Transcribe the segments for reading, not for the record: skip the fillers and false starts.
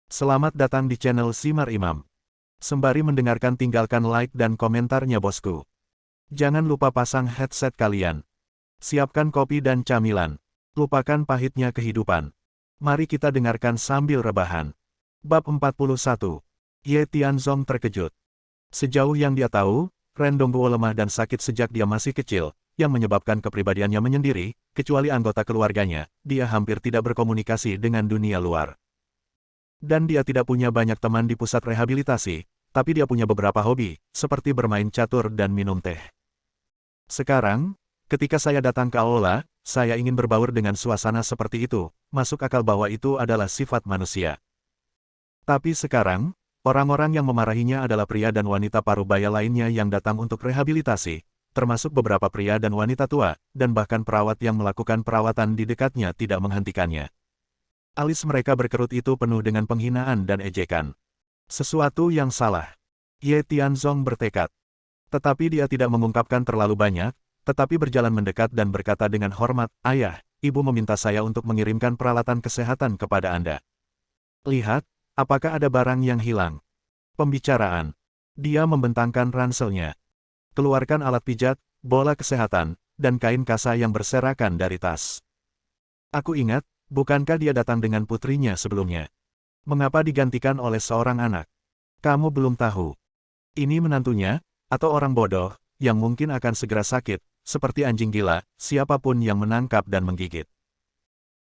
Selamat datang di channel Simar Imam. Sembari mendengarkan tinggalkan like dan komentarnya bosku. Jangan lupa pasang headset kalian. Siapkan kopi dan camilan. Lupakan pahitnya kehidupan. Mari kita dengarkan sambil rebahan. Bab 41. Ye Tianzong terkejut. Sejauh yang dia tahu, Ren Dongguo lemah dan sakit sejak dia masih kecil, yang menyebabkan kepribadiannya menyendiri, kecuali anggota keluarganya, dia hampir tidak berkomunikasi dengan dunia luar. Dan dia tidak punya banyak teman di pusat rehabilitasi, tapi dia punya beberapa hobi, seperti bermain catur dan minum teh. Sekarang, ketika saya datang ke aula, saya ingin berbaur dengan suasana seperti itu, masuk akal bahwa itu adalah sifat manusia. Tapi sekarang, orang-orang yang memarahinya adalah pria dan wanita parubaya lainnya yang datang untuk rehabilitasi, termasuk beberapa pria dan wanita tua, dan bahkan perawat yang melakukan perawatan di dekatnya tidak menghentikannya. Alis mereka berkerut itu penuh dengan penghinaan dan ejekan. Sesuatu yang salah. Ye Tianzong bertekad. Tetapi dia tidak mengungkapkan terlalu banyak, tetapi berjalan mendekat dan berkata dengan hormat, "Ayah, ibu meminta saya untuk mengirimkan peralatan kesehatan kepada Anda. Lihat, apakah ada barang yang hilang?" Pembicaraan. Dia membentangkan ranselnya. Keluarkan alat pijat, bola kesehatan, dan kain kasa yang berserakan dari tas. Aku ingat, bukankah dia datang dengan putrinya sebelumnya? Mengapa digantikan oleh seorang anak? Kamu belum tahu. Ini menantunya, atau orang bodoh, yang mungkin akan segera sakit, seperti anjing gila, siapapun yang menangkap dan menggigit.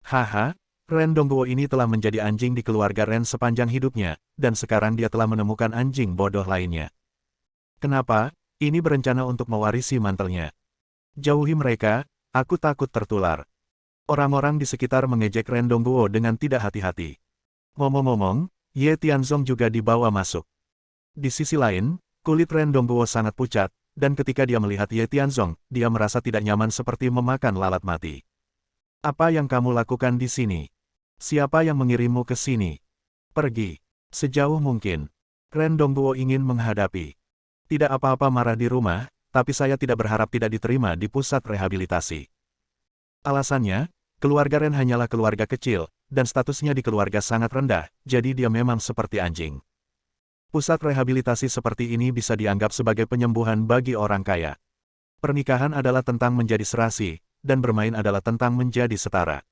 Haha, Ren Dongguo ini telah menjadi anjing di keluarga Ren sepanjang hidupnya, dan sekarang dia telah menemukan anjing bodoh lainnya. Kenapa? Ini berencana untuk mewarisi mantelnya. Jauhi mereka, aku takut tertular. Orang-orang di sekitar mengejek Ren Dongguo dengan tidak hati-hati. Ngomong-ngomong, Ye Tianzong juga dibawa masuk. Di sisi lain, kulit Ren Dongguo sangat pucat, dan ketika dia melihat Ye Tianzong, dia merasa tidak nyaman seperti memakan lalat mati. Apa yang kamu lakukan di sini? Siapa yang mengirimmu ke sini? Pergi. Sejauh mungkin. Ren Dongguo ingin menghadapi. Tidak apa-apa marah di rumah, tapi saya tidak berharap tidak diterima di pusat rehabilitasi. Alasannya, keluarga Ren hanyalah keluarga kecil, dan statusnya di keluarga sangat rendah, jadi dia memang seperti anjing. Pusat rehabilitasi seperti ini bisa dianggap sebagai penyembuhan bagi orang kaya. Pernikahan adalah tentang menjadi serasi, dan bermain adalah tentang menjadi setara.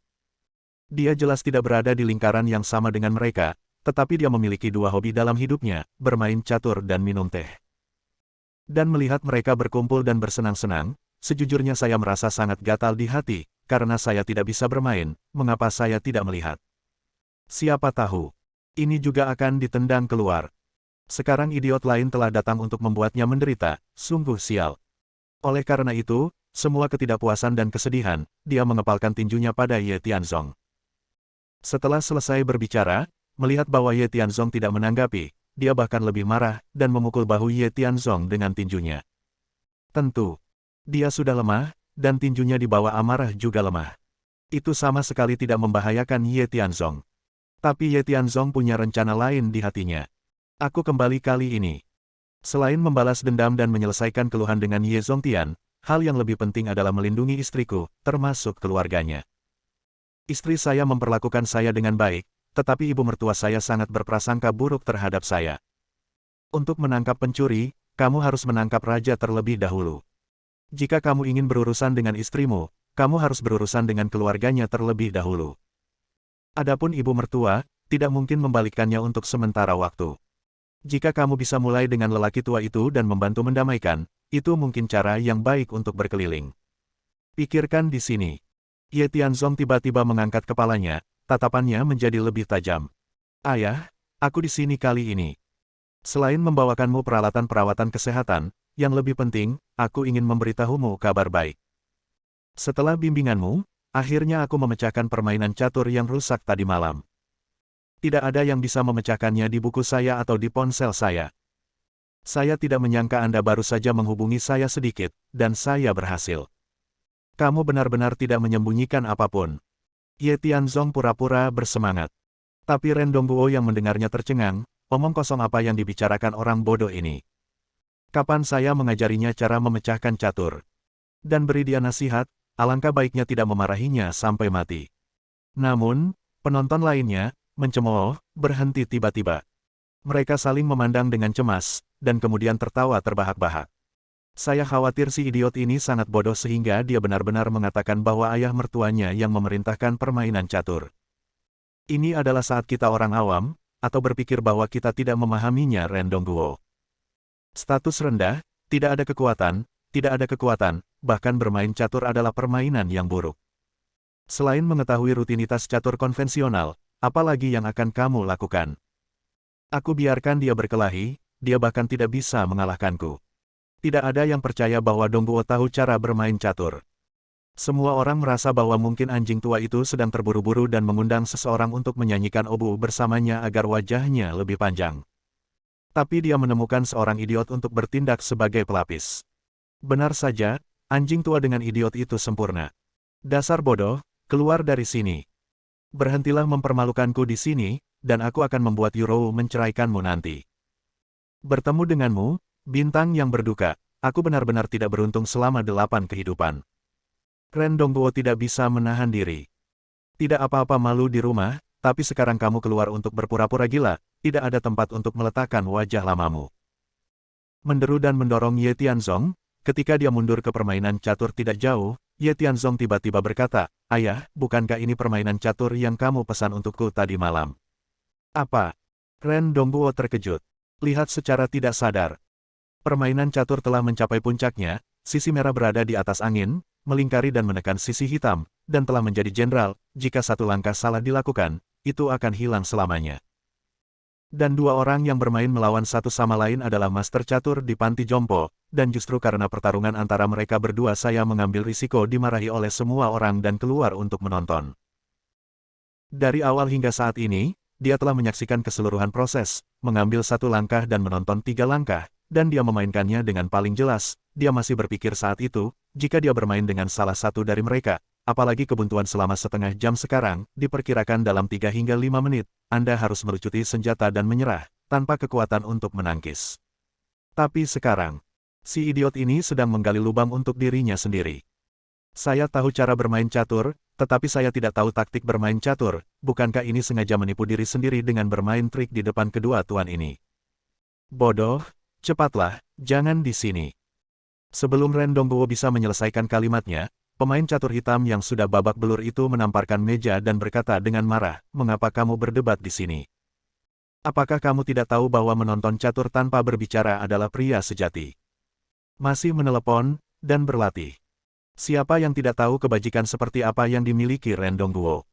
Dia jelas tidak berada di lingkaran yang sama dengan mereka, tetapi dia memiliki dua hobi dalam hidupnya, bermain catur dan minum teh. Dan melihat mereka berkumpul dan bersenang-senang, sejujurnya saya merasa sangat gatal di hati, karena saya tidak bisa bermain, mengapa saya tidak melihat? Siapa tahu, ini juga akan ditendang keluar. Sekarang idiot lain telah datang untuk membuatnya menderita, sungguh sial. Oleh karena itu, semua ketidakpuasan dan kesedihan, dia mengepalkan tinjunya pada Ye Tianzong. Setelah selesai berbicara, melihat bahwa Ye Tianzong tidak menanggapi, dia bahkan lebih marah, dan memukul bahu Ye Tianzong dengan tinjunya. Tentu, dia sudah lemah, dan tinjunya di bawah amarah juga lemah. Itu sama sekali tidak membahayakan Ye Tianzong. Tapi Ye Tianzong punya rencana lain di hatinya. Aku kembali kali ini. Selain membalas dendam dan menyelesaikan keluhan dengan Ye Zongtian, hal yang lebih penting adalah melindungi istriku, termasuk keluarganya. Istri saya memperlakukan saya dengan baik, tetapi ibu mertua saya sangat berprasangka buruk terhadap saya. Untuk menangkap pencuri, kamu harus menangkap raja terlebih dahulu. Jika kamu ingin berurusan dengan istrimu, kamu harus berurusan dengan keluarganya terlebih dahulu. Adapun ibu mertua, tidak mungkin membalikannya untuk sementara waktu. Jika kamu bisa mulai dengan lelaki tua itu dan membantu mendamaikan, itu mungkin cara yang baik untuk berkeliling. Pikirkan di sini. Ye Tianzong tiba-tiba mengangkat kepalanya, tatapannya menjadi lebih tajam. Ayah, aku di sini kali ini. Selain membawakanmu peralatan perawatan kesehatan, yang lebih penting, aku ingin memberitahumu kabar baik. Setelah bimbinganmu, akhirnya aku memecahkan permainan catur yang rusak tadi malam. Tidak ada yang bisa memecahkannya di buku saya atau di ponsel saya. Saya tidak menyangka Anda baru saja menghubungi saya sedikit, dan saya berhasil. Kamu benar-benar tidak menyembunyikan apapun. Ye Tianzong pura-pura bersemangat. Tapi Ren Dongguo yang mendengarnya tercengang, omong kosong apa yang dibicarakan orang bodoh ini. Kapan saya mengajarinya cara memecahkan catur? Dan beri dia nasihat, alangkah baiknya tidak memarahinya sampai mati. Namun, penonton lainnya, mencemooh, berhenti tiba-tiba. Mereka saling memandang dengan cemas, dan kemudian tertawa terbahak-bahak. Saya khawatir si idiot ini sangat bodoh sehingga dia benar-benar mengatakan bahwa ayah mertuanya yang memerintahkan permainan catur. Ini adalah saat kita orang awam, atau berpikir bahwa kita tidak memahaminya Ren Dongguo. Status rendah, tidak ada kekuatan, bahkan bermain catur adalah permainan yang buruk. Selain mengetahui rutinitas catur konvensional, apalagi yang akan kamu lakukan? Aku biarkan dia berkelahi, dia bahkan tidak bisa mengalahkanku. Tidak ada yang percaya bahwa Dongguo tahu cara bermain catur. Semua orang merasa bahwa mungkin anjing tua itu sedang terburu-buru dan mengundang seseorang untuk menyanyikan oboe bersamanya agar wajahnya lebih panjang. Tapi dia menemukan seorang idiot untuk bertindak sebagai pelapis. Benar saja, anjing tua dengan idiot itu sempurna. Dasar bodoh, keluar dari sini. Berhentilah mempermalukanku di sini, dan aku akan membuat Yurou menceraikanmu nanti. Bertemu denganmu, bintang yang berduka, aku benar-benar tidak beruntung selama 8 kehidupan. Ren Dongguo tidak bisa menahan diri. Tidak apa-apa malu di rumah, tapi sekarang kamu keluar untuk berpura-pura gila, tidak ada tempat untuk meletakkan wajah lamamu. Menderu dan mendorong Ye Tianzong, ketika dia mundur ke permainan catur tidak jauh, Ye Tianzong tiba-tiba berkata, "Ayah, bukankah ini permainan catur yang kamu pesan untukku tadi malam?" "Apa?" Ren Dongguo terkejut. Lihat secara tidak sadar. Permainan catur telah mencapai puncaknya, sisi merah berada di atas angin, melingkari dan menekan sisi hitam, dan telah menjadi jenderal. Jika satu langkah salah dilakukan, itu akan hilang selamanya. Dan dua orang yang bermain melawan satu sama lain adalah master catur di panti jompo, dan justru karena pertarungan antara mereka berdua saya mengambil risiko dimarahi oleh semua orang dan keluar untuk menonton. Dari awal hingga saat ini, dia telah menyaksikan keseluruhan proses, mengambil satu langkah dan menonton 3 langkah, dan dia memainkannya dengan paling jelas. Dia masih berpikir saat itu, jika dia bermain dengan salah satu dari mereka, apalagi kebuntuan selama setengah jam sekarang, diperkirakan dalam 3 hingga 5 menit, Anda harus melucuti senjata dan menyerah, tanpa kekuatan untuk menangkis. Tapi sekarang, si idiot ini sedang menggali lubang untuk dirinya sendiri. Saya tahu cara bermain catur, tetapi saya tidak tahu taktik bermain catur. Bukankah ini sengaja menipu diri sendiri dengan bermain trik di depan kedua tuan ini? Bodoh, cepatlah, jangan di sini. Sebelum Ren Dongguo bisa menyelesaikan kalimatnya, pemain catur hitam yang sudah babak belur itu menamparkan meja dan berkata dengan marah, "Mengapa kamu berdebat di sini? Apakah kamu tidak tahu bahwa menonton catur tanpa berbicara adalah pria sejati? Masih menelepon, dan berlatih. Siapa yang tidak tahu kebajikan seperti apa yang dimiliki Ren Dongguo?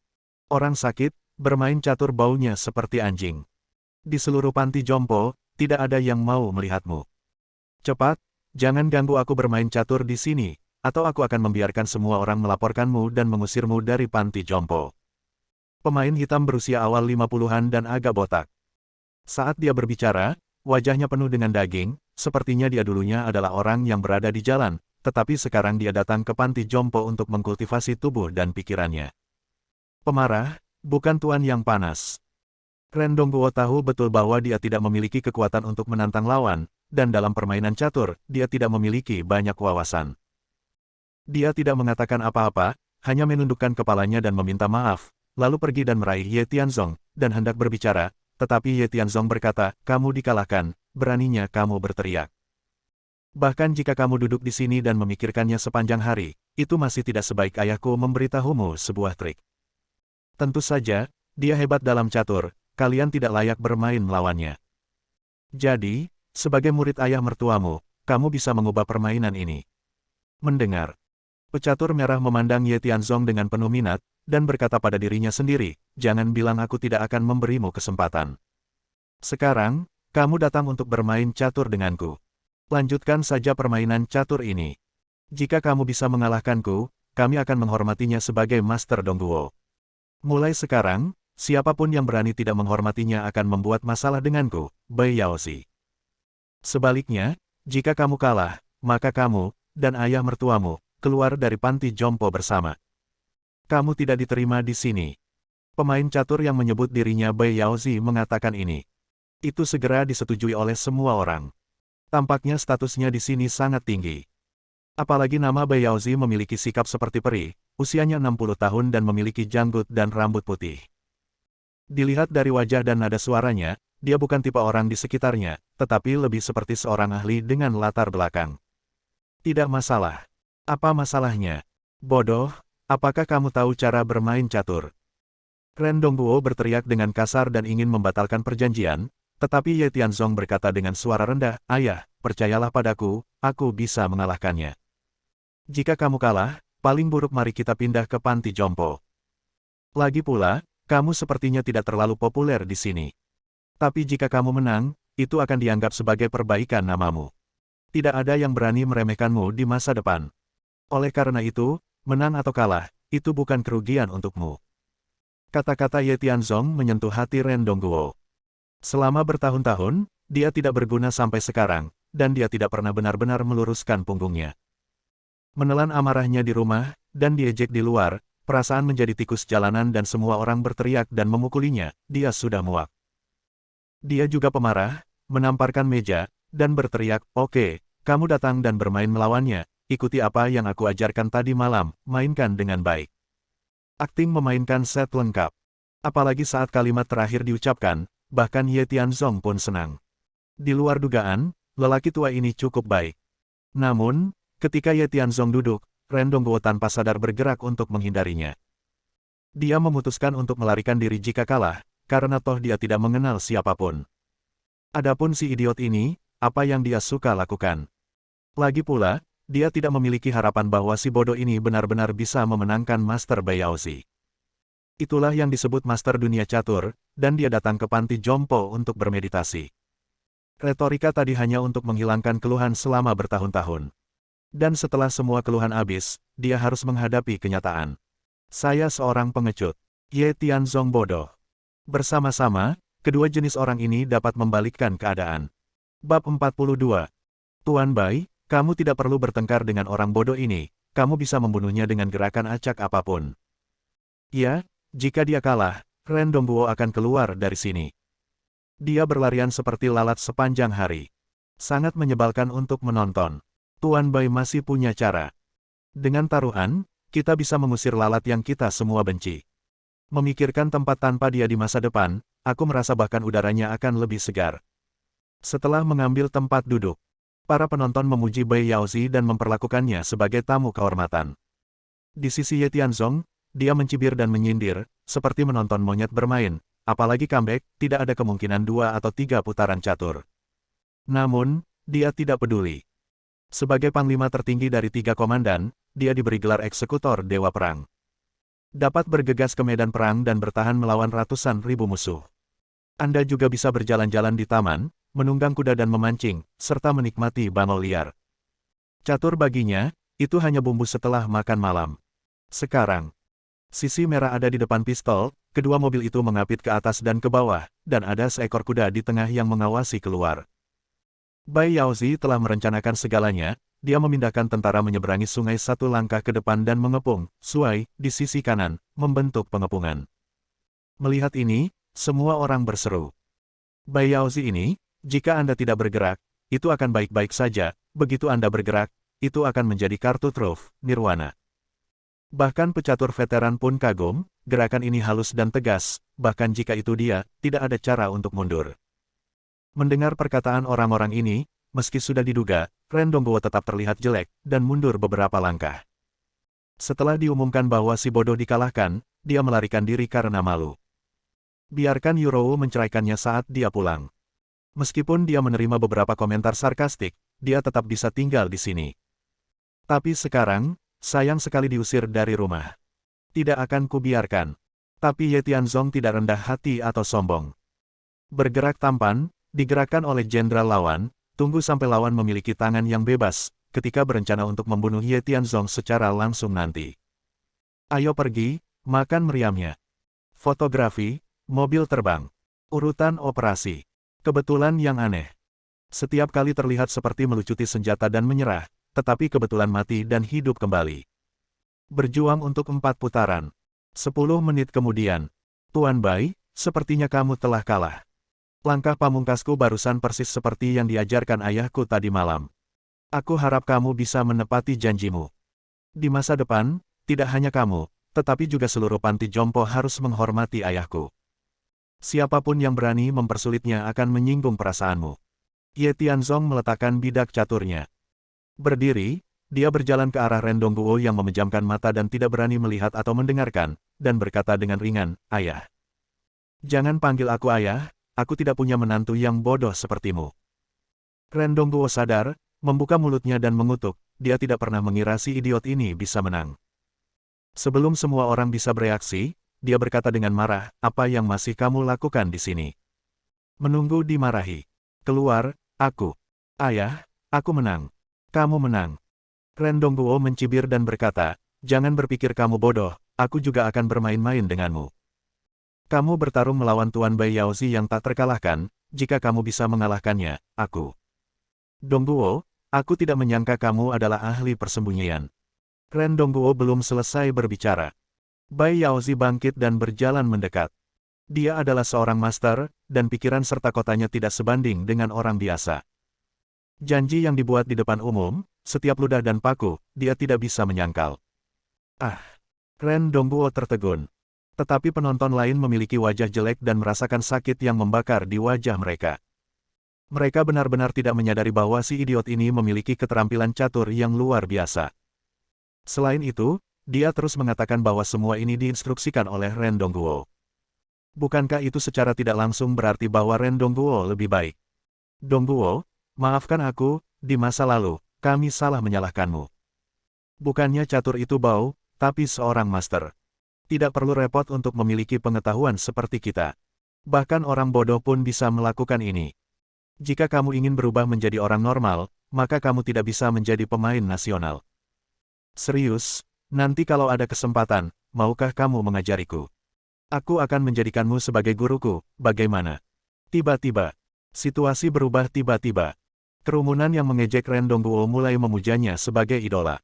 Orang sakit, bermain catur baunya seperti anjing. Di seluruh panti jompo, tidak ada yang mau melihatmu. Cepat, jangan ganggu aku bermain catur di sini, atau aku akan membiarkan semua orang melaporkanmu dan mengusirmu dari panti jompo." Pemain hitam berusia awal 50-an dan agak botak. Saat dia berbicara, wajahnya penuh dengan daging, sepertinya dia dulunya adalah orang yang berada di jalan, tetapi sekarang dia datang ke panti jompo untuk mengkultivasi tubuh dan pikirannya. Pemarah, bukan tuan yang panas. Ren Dongguo tahu betul bahwa dia tidak memiliki kekuatan untuk menantang lawan, dan dalam permainan catur, dia tidak memiliki banyak wawasan. Dia tidak mengatakan apa-apa, hanya menundukkan kepalanya dan meminta maaf, lalu pergi dan meraih Ye Tianzong, dan hendak berbicara, tetapi Ye Tianzong berkata, "Kamu dikalahkan, beraninya kamu berteriak. Bahkan jika kamu duduk di sini dan memikirkannya sepanjang hari, itu masih tidak sebaik ayahku memberitahumu sebuah trik. Tentu saja, dia hebat dalam catur, kalian tidak layak bermain melawannya. Jadi, sebagai murid ayah mertuamu, kamu bisa mengubah permainan ini." Mendengar, pecatur merah memandang Ye Tianzong dengan penuh minat, dan berkata pada dirinya sendiri, "Jangan bilang aku tidak akan memberimu kesempatan. Sekarang, kamu datang untuk bermain catur denganku. Lanjutkan saja permainan catur ini. Jika kamu bisa mengalahkanku, kami akan menghormatinya sebagai Master Dongguo. Mulai sekarang, siapapun yang berani tidak menghormatinya akan membuat masalah denganku, Bai Yaozi. Sebaliknya, jika kamu kalah, maka kamu, dan ayah mertuamu, keluar dari panti jompo bersama. Kamu tidak diterima di sini." Pemain catur yang menyebut dirinya Bai Yaozi mengatakan ini. Itu segera disetujui oleh semua orang. Tampaknya statusnya di sini sangat tinggi. Apalagi nama Bai Yaozi memiliki sikap seperti peri, usianya 60 tahun dan memiliki janggut dan rambut putih. Dilihat dari wajah dan nada suaranya, dia bukan tipe orang di sekitarnya, tetapi lebih seperti seorang ahli dengan latar belakang. Tidak masalah. Apa masalahnya? Bodoh, apakah kamu tahu cara bermain catur? Ren Dongguo berteriak dengan kasar dan ingin membatalkan perjanjian, tetapi Ye Tianzong berkata dengan suara rendah, "Ayah, percayalah padaku, aku bisa mengalahkannya. Jika kamu kalah, paling buruk mari kita pindah ke panti jompo. Lagi pula, kamu sepertinya tidak terlalu populer di sini. Tapi jika kamu menang, itu akan dianggap sebagai perbaikan namamu. Tidak ada yang berani meremehkanmu di masa depan. Oleh karena itu, menang atau kalah, itu bukan kerugian untukmu." Kata-kata Ye Tianzong menyentuh hati Ren Dongguo. Selama bertahun-tahun, dia tidak berguna sampai sekarang, dan dia tidak pernah benar-benar meluruskan punggungnya. Menelan amarahnya di rumah, dan diejek di luar, perasaan menjadi tikus jalanan dan semua orang berteriak dan memukulinya, dia sudah muak. Dia juga pemarah, menamparkan meja, dan berteriak, "Oke, kamu datang dan bermain melawannya, ikuti apa yang aku ajarkan tadi malam, mainkan dengan baik." Akting memainkan set lengkap. Apalagi saat kalimat terakhir diucapkan, bahkan Ye Tianzong pun senang. Di luar dugaan, lelaki tua ini cukup baik. Namun, ketika Ye Tianzong duduk, Ren Dongguo tanpa sadar bergerak untuk menghindarinya. Dia memutuskan untuk melarikan diri jika kalah, karena toh dia tidak mengenal siapapun. Adapun si idiot ini, apa yang dia suka lakukan. Lagi pula, dia tidak memiliki harapan bahwa si bodoh ini benar-benar bisa memenangkan Master Bayaozi. Itulah yang disebut Master Dunia Catur, dan dia datang ke panti jompo untuk bermeditasi. Retorika tadi hanya untuk menghilangkan keluhan selama bertahun-tahun. Dan setelah semua keluhan habis, dia harus menghadapi kenyataan. Saya seorang pengecut. Ye Tianzong bodoh. Bersama-sama, kedua jenis orang ini dapat membalikkan keadaan. Bab 42. Tuan Bai, kamu tidak perlu bertengkar dengan orang bodoh ini, kamu bisa membunuhnya dengan gerakan acak apapun. Ya, jika dia kalah, Ren Dongguo akan keluar dari sini. Dia berlarian seperti lalat sepanjang hari. Sangat menyebalkan untuk menonton. Tuan Bai masih punya cara. Dengan taruhan, kita bisa mengusir lalat yang kita semua benci. Memikirkan tempat tanpa dia di masa depan, aku merasa bahkan udaranya akan lebih segar. Setelah mengambil tempat duduk, para penonton memuji Bai Yaozi dan memperlakukannya sebagai tamu kehormatan. Di sisi Ye Tianzong, dia mencibir dan menyindir, seperti menonton monyet bermain, apalagi comeback, tidak ada kemungkinan 2 atau 3 putaran catur. Namun, dia tidak peduli. Sebagai panglima tertinggi dari 3 komandan, dia diberi gelar eksekutor Dewa Perang. Dapat bergegas ke medan perang dan bertahan melawan ratusan ribu musuh. Anda juga bisa berjalan-jalan di taman, menunggang kuda dan memancing, serta menikmati bangau liar. Catur baginya, itu hanya bumbu setelah makan malam. Sekarang, sisi merah ada di depan pistol, kedua mobil itu mengapit ke atas dan ke bawah, dan ada seekor kuda di tengah yang mengawasi keluar. Bai Yaozi telah merencanakan segalanya, dia memindahkan tentara menyeberangi sungai satu langkah ke depan dan mengepung, Suai, di sisi kanan, membentuk pengepungan. Melihat ini, semua orang berseru. Bai Yaozi ini, jika Anda tidak bergerak, itu akan baik-baik saja, begitu Anda bergerak, itu akan menjadi kartu truf, Nirwana. Bahkan pecatur veteran pun kagum, gerakan ini halus dan tegas, bahkan jika itu dia, tidak ada cara untuk mundur. Mendengar perkataan orang-orang ini, meski sudah diduga, Ren Dongguo tetap terlihat jelek, dan mundur beberapa langkah. Setelah diumumkan bahwa si bodoh dikalahkan, dia melarikan diri karena malu. Biarkan Yurou menceraikannya saat dia pulang. Meskipun dia menerima beberapa komentar sarkastik, dia tetap bisa tinggal di sini. Tapi sekarang, sayang sekali diusir dari rumah. Tidak akan kubiarkan. Tapi Ye Tianzong tidak rendah hati atau sombong. Bergerak tampan, digerakkan oleh jenderal lawan, tunggu sampai lawan memiliki tangan yang bebas, ketika berencana untuk membunuh Ye Tianzong secara langsung nanti. Ayo pergi, makan meriamnya. Fotografi, mobil terbang. Urutan operasi. Kebetulan yang aneh. Setiap kali terlihat seperti melucuti senjata dan menyerah, tetapi kebetulan mati dan hidup kembali. Berjuang untuk 4 putaran. 10 menit kemudian. Tuan Bai, sepertinya kamu telah kalah. Langkah pamungkasku barusan persis seperti yang diajarkan ayahku tadi malam. Aku harap kamu bisa menepati janjimu. Di masa depan, tidak hanya kamu, tetapi juga seluruh panti jompo harus menghormati ayahku. Siapapun yang berani mempersulitnya akan menyinggung perasaanmu. Ye Tianzong meletakkan bidak caturnya. Berdiri, dia berjalan ke arah Ren Dongguo yang memejamkan mata dan tidak berani melihat atau mendengarkan, dan berkata dengan ringan, "Ayah. Jangan panggil aku ayah, aku tidak punya menantu yang bodoh sepertimu." Ren Dongguo sadar, membuka mulutnya dan mengutuk, dia tidak pernah mengira si idiot ini bisa menang. Sebelum semua orang bisa bereaksi, dia berkata dengan marah, "Apa yang masih kamu lakukan di sini? Menunggu dimarahi. Keluar, aku." "Ayah, aku menang. Kamu menang." Ren Dongguo mencibir dan berkata, "Jangan berpikir kamu bodoh, aku juga akan bermain-main denganmu. Kamu bertarung melawan Tuan Bai Yaozi yang tak terkalahkan, jika kamu bisa mengalahkannya, aku." "Dongguo, aku tidak menyangka kamu adalah ahli persembunyian." Ren Dongguo belum selesai berbicara. Bai Yaozi bangkit dan berjalan mendekat. Dia adalah seorang master, dan pikiran serta kotanya tidak sebanding dengan orang biasa. Janji yang dibuat di depan umum, setiap ludah dan paku, dia tidak bisa menyangkal. "Ah!" Ren Dongguo tertegun. Tetapi penonton lain memiliki wajah jelek dan merasakan sakit yang membakar di wajah mereka. Mereka benar-benar tidak menyadari bahwa si idiot ini memiliki keterampilan catur yang luar biasa. Selain itu, dia terus mengatakan bahwa semua ini diinstruksikan oleh Ren Dongguo. Bukankah itu secara tidak langsung berarti bahwa Ren Dongguo lebih baik? "Dongguo, maafkan aku, di masa lalu, kami salah menyalahkanmu. Bukannya catur itu bau, tapi seorang master. Tidak perlu repot untuk memiliki pengetahuan seperti kita. Bahkan orang bodoh pun bisa melakukan ini. Jika kamu ingin berubah menjadi orang normal, maka kamu tidak bisa menjadi pemain nasional. Serius, nanti kalau ada kesempatan, maukah kamu mengajariku? Aku akan menjadikanmu sebagai guruku, bagaimana?" Tiba-tiba, situasi berubah tiba-tiba. Kerumunan yang mengejek Ren Dongguo mulai memujanya sebagai idola.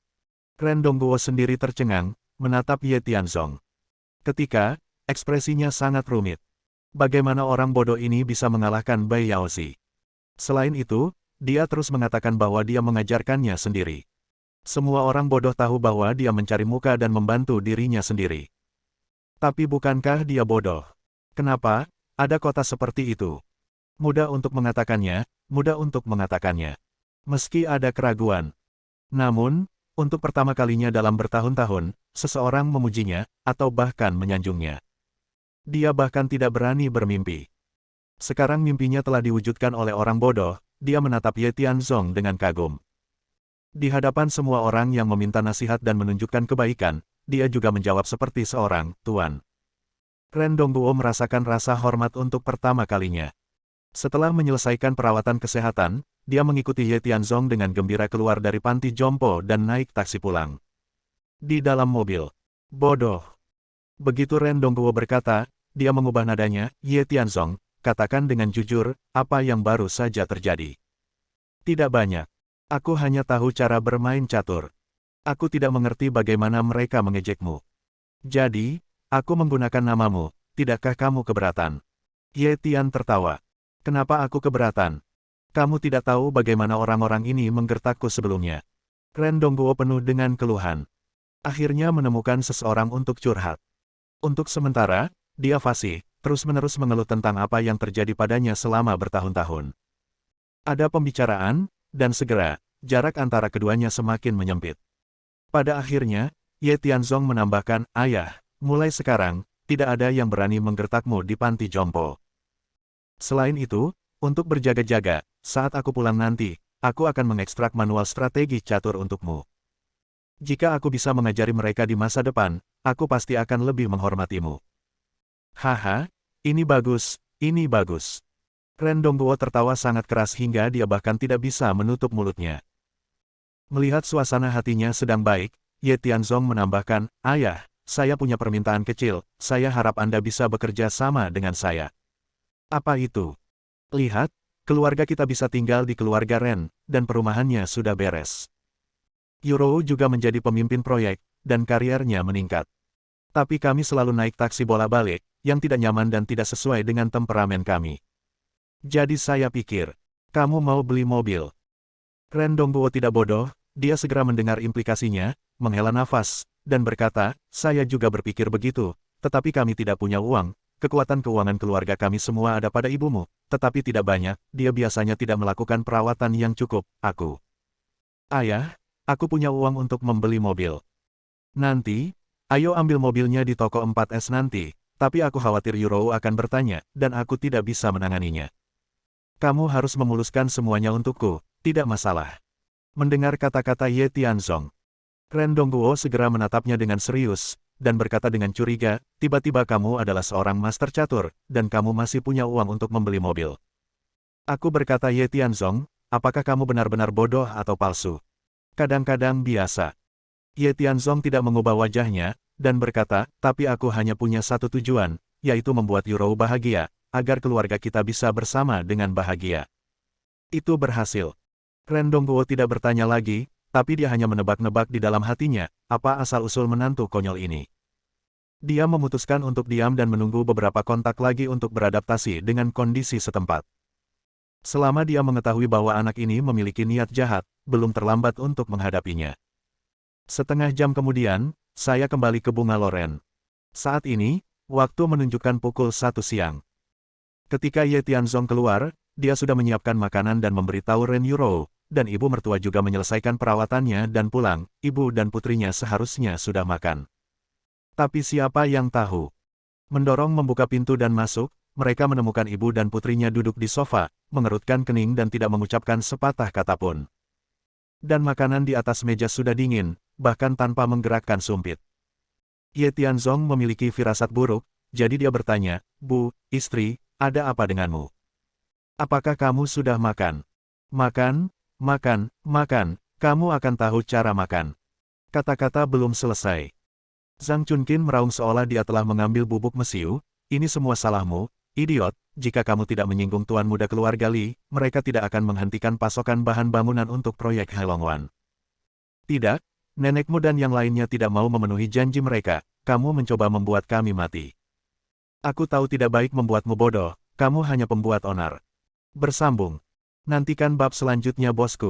Ren Dongguo sendiri tercengang, menatap Ye Tianzong. Ketika, ekspresinya sangat rumit. Bagaimana orang bodoh ini bisa mengalahkan Bai Yaozi? Selain itu, dia terus mengatakan bahwa dia mengajarkannya sendiri. Semua orang bodoh tahu bahwa dia mencari muka dan membantu dirinya sendiri. Tapi bukankah dia bodoh? Kenapa? Ada kota seperti itu. Mudah untuk mengatakannya, mudah untuk mengatakannya. Meski ada keraguan. Namun, untuk pertama kalinya dalam bertahun-tahun, seseorang memujinya, atau bahkan menyanjungnya. Dia bahkan tidak berani bermimpi. Sekarang mimpinya telah diwujudkan oleh orang bodoh, dia menatap Ye Tianzong dengan kagum. Di hadapan semua orang yang meminta nasihat dan menunjukkan kebaikan, dia juga menjawab seperti seorang tuan. Ren Dongguo merasakan rasa hormat untuk pertama kalinya. Setelah menyelesaikan perawatan kesehatan, dia mengikuti Ye Tianzong dengan gembira keluar dari panti jompo dan naik taksi pulang. Di dalam mobil. "Bodoh." Begitu Ren Dongguo berkata, dia mengubah nadanya, "Ye Tianzong, katakan dengan jujur, apa yang baru saja terjadi?" "Tidak banyak. Aku hanya tahu cara bermain catur. Aku tidak mengerti bagaimana mereka mengejekmu. Jadi, aku menggunakan namamu, tidakkah kamu keberatan?" Ye Tian tertawa. "Kenapa aku keberatan? Kamu tidak tahu bagaimana orang-orang ini menggertakku sebelumnya." Ren Dongguo penuh dengan keluhan. Akhirnya menemukan seseorang untuk curhat. Untuk sementara, dia fasih, terus-menerus mengeluh tentang apa yang terjadi padanya selama bertahun-tahun. Ada pembicaraan, dan segera, jarak antara keduanya semakin menyempit. Pada akhirnya, Ye Tianzong menambahkan, "Ayah, mulai sekarang, tidak ada yang berani menggertakmu di panti jompo. Selain itu, untuk berjaga-jaga, saat aku pulang nanti, aku akan mengekstrak manual strategi catur untukmu. Jika aku bisa mengajari mereka di masa depan, aku pasti akan lebih menghormatimu." "Haha, ini bagus, ini bagus." Ren Dongguo tertawa sangat keras hingga dia bahkan tidak bisa menutup mulutnya. Melihat suasana hatinya sedang baik, Ye Tianzong menambahkan, "Ayah, saya punya permintaan kecil, saya harap Anda bisa bekerja sama dengan saya." "Apa itu?" "Lihat, keluarga kita bisa tinggal di keluarga Ren, dan perumahannya sudah beres. Yuro juga menjadi pemimpin proyek, dan kariernya meningkat. Tapi kami selalu naik taksi bola-balik, yang tidak nyaman dan tidak sesuai dengan temperamen kami. Jadi saya pikir, kamu mau beli mobil." Ren Dongguo tidak bodoh, dia segera mendengar implikasinya, menghela nafas, dan berkata, "Saya juga berpikir begitu, tetapi kami tidak punya uang, kekuatan keuangan keluarga kami semua ada pada ibumu, tetapi tidak banyak, dia biasanya tidak melakukan perawatan yang cukup, aku. Ayah, aku punya uang untuk membeli mobil. Nanti, ayo ambil mobilnya di toko 4S nanti, tapi aku khawatir Euro akan bertanya, dan aku tidak bisa menanganinya. Kamu harus memuluskan semuanya untukku, tidak masalah. Mendengar kata-kata Ye Tianzong, Ren Dongguo segera menatapnya dengan serius, dan berkata dengan curiga, tiba-tiba kamu adalah seorang master catur, dan kamu masih punya uang untuk membeli mobil. Aku berkata Ye Tianzong, apakah kamu benar-benar bodoh atau palsu? Kadang-kadang biasa. Ye Tianzong tidak mengubah wajahnya, dan berkata, tapi aku hanya punya satu tujuan, yaitu membuat Euro bahagia, agar keluarga kita bisa bersama dengan bahagia. Itu berhasil. Ren Dongguo tidak bertanya lagi, tapi dia hanya menebak-nebak di dalam hatinya, apa asal-usul menantu konyol ini. Dia memutuskan untuk diam dan menunggu beberapa kontak lagi untuk beradaptasi dengan kondisi setempat. Selama dia mengetahui bahwa anak ini memiliki niat jahat, belum terlambat untuk menghadapinya. Setengah jam kemudian, saya kembali ke Bunga Loren. Saat ini, waktu menunjukkan pukul 1 siang. Ketika Ye Tianzong keluar, dia sudah menyiapkan makanan dan memberitahu Ren Yuro, dan ibu mertua juga menyelesaikan perawatannya dan pulang, ibu dan putrinya seharusnya sudah makan. Tapi siapa yang tahu? Mendorong membuka pintu dan masuk, mereka menemukan ibu dan putrinya duduk di sofa, mengerutkan kening dan tidak mengucapkan sepatah kata pun. Dan makanan di atas meja sudah dingin, bahkan tanpa menggerakkan sumpit. Ye Tianzong memiliki firasat buruk, jadi dia bertanya, Bu, istri, ada apa denganmu? Apakah kamu sudah makan? Makan? Makan, kamu akan tahu cara makan. Kata-kata belum selesai. Zhang Chunqin meraung seolah dia telah mengambil bubuk mesiu, ini semua salahmu, idiot, jika kamu tidak menyinggung tuan muda keluarga Li, mereka tidak akan menghentikan pasokan bahan bangunan untuk proyek Heilongwan. Tidak, nenekmu dan yang lainnya tidak mau memenuhi janji mereka, kamu mencoba membuat kami mati. Aku tahu tidak baik membuatmu bodoh, kamu hanya pembuat onar. Bersambung. Nantikan bab selanjutnya bosku.